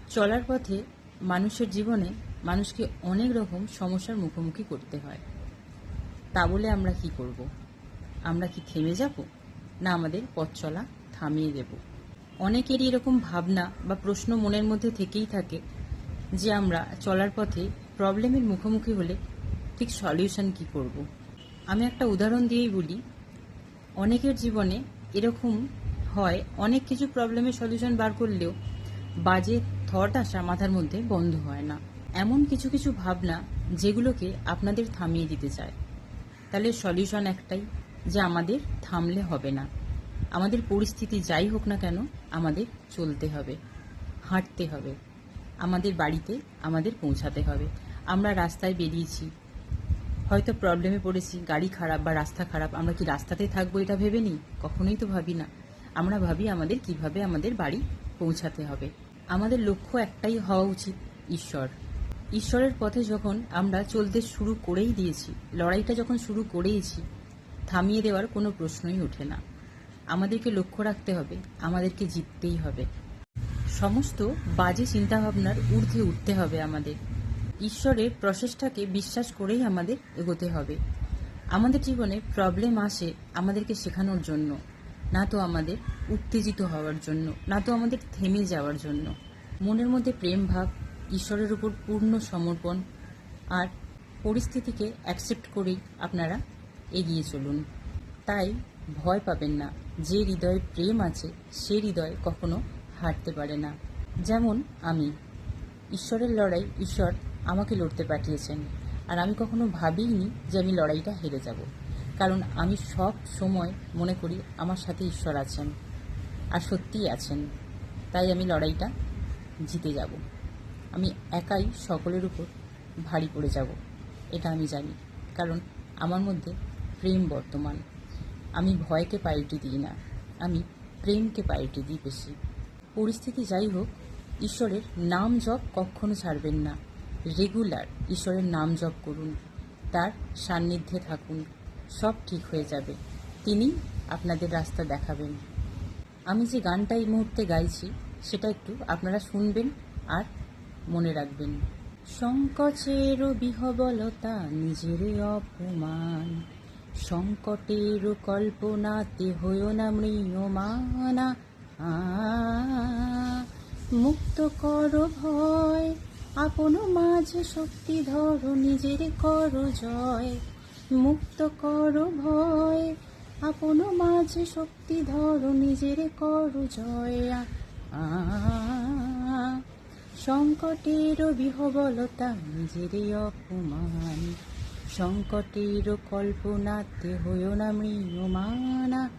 চলার পথে মানুষের জীবনে মানুষকে অনেক রকম সমস্যার মুখোমুখি করতে হয়। তা বলে আমরা কি করব? আমরা কি থেমে যাব, না আমাদের পথ চলা থামিয়ে দেব? অনেকেরই এরকম ভাবনা বা প্রশ্ন মনের মধ্যে থেকেই থাকে যে আমরা চলার পথে প্রবলেমের মুখোমুখি হলে ঠিক সলিউশন কি করব। আমি একটা উদাহরণ দিয়েই বলি। অনেকের জীবনে এরকম হয়, অনেক কিছু প্রবলেমের সলিউশন বার করলেও বাজে থট আসা মাথার মধ্যে বন্ধ হয় না। এমন কিছু কিছু ভাবনা যেগুলোকে আপনাদের থামিয়ে দিতে চায়। তাহলে সলিউশন একটাই, যে আমাদের থামলে হবে না। আমাদের পরিস্থিতি যাই হোক না কেন, আমাদের চলতে হবে, হাঁটতে হবে, আমাদের বাড়িতে আমাদের পৌঁছাতে হবে। আমরা রাস্তায় বেরিয়েছি, হয়তো প্রবলেমে পড়েছি, গাড়ি খারাপ বা রাস্তা খারাপ, আমরা কি রাস্তাতেই থাকবো এটা ভেবে নিই? কখনোই তো ভাবি না। আমরা ভাবি আমাদের কিভাবে আমাদের বাড়ি পৌঁছাতে হবে। আমাদের লক্ষ্য একটাই হওয়া উচিত, ঈশ্বর। ঈশ্বরের পথে যখন আমরা চলতে শুরু করেই দিয়েছি, লড়াইটা যখন শুরু করেইছি, থামিয়ে দেওয়ার কোনো প্রশ্নই ওঠে না। আমাদেরকে লক্ষ্য রাখতে হবে, আমাদেরকে জিততেই হবে। সমস্ত বাজে চিন্তাভাবনার ঊর্ধ্বে উঠতে হবে আমাদের। ঈশ্বরের প্রচেষ্টাকে বিশ্বাস করেই আমাদের এগোতে হবে। আমাদের জীবনে প্রবলেম আসে আমাদেরকে শেখানোর জন্য, না তো আমাদের উত্তেজিত হওয়ার জন্য, না তো আমাদের থেমে যাওয়ার জন্য। মনের মধ্যে প্রেম ভাব, ঈশ্বরের উপর পূর্ণ সমর্পণ আর পরিস্থিতিকে অ্যাকসেপ্ট করেই আপনারা এগিয়ে চলুন। তাই ভয় পাবেন না। যে হৃদয়ে প্রেম আছে সে হৃদয় কখনো হারতে পারে না। যেমন আমি, ঈশ্বরের লড়াই ঈশ্বর আমাকে লড়তে পাঠিয়েছেন, আর আমি কখনো ভাবিইনি যে আমি লড়াইটা হেরে যাব। কারণ আমি সব সময় মনে করি আমার সাথে ঈশ্বর আছেন, আর সত্যিই আছেন। তাই আমি লড়াইটা জিতে যাব। আমি একাই সকলের উপর ভারী পড়ে যাব, এটা আমি জানি। কারণ আমার মধ্যে প্রেম বর্তমান। আমি ভয়কে প্রায়োরিটি দিই না, আমি প্রেমকে প্রায়োরিটি দিই বেশি। পরিস্থিতি যাই হোক, ঈশ্বরের নাম জপ কখনো ছাড়বেন না। রেগুলার ঈশ্বরের নাম জপ করুন, তার সান্নিধ্যে থাকুন, সব ঠিক হয়ে যাবে। তিনি আপনাদের রাস্তা দেখাবেন। আমি যে গানটা এই মুহূর্তে গাইছি সেটা একটু আপনারা শুনবেন আর মনে রাখবেন। সংকোচের বিহবলতা নিজের অপমান, সংকটের কল্পনাতে হইও না ম্রিয়মানা। মুক্ত করো ভয়, আপন মাঝে শক্তি ধরো, নিজের করো জয়। মুক্ত করো ভয়, আপন মাঝে শক্তি ধরো, নিজের করো জয়। সংকটের বিহবলতা নিজের অপমান, সংকটের কল্পনাতে হইও না ম্রিয়মানা।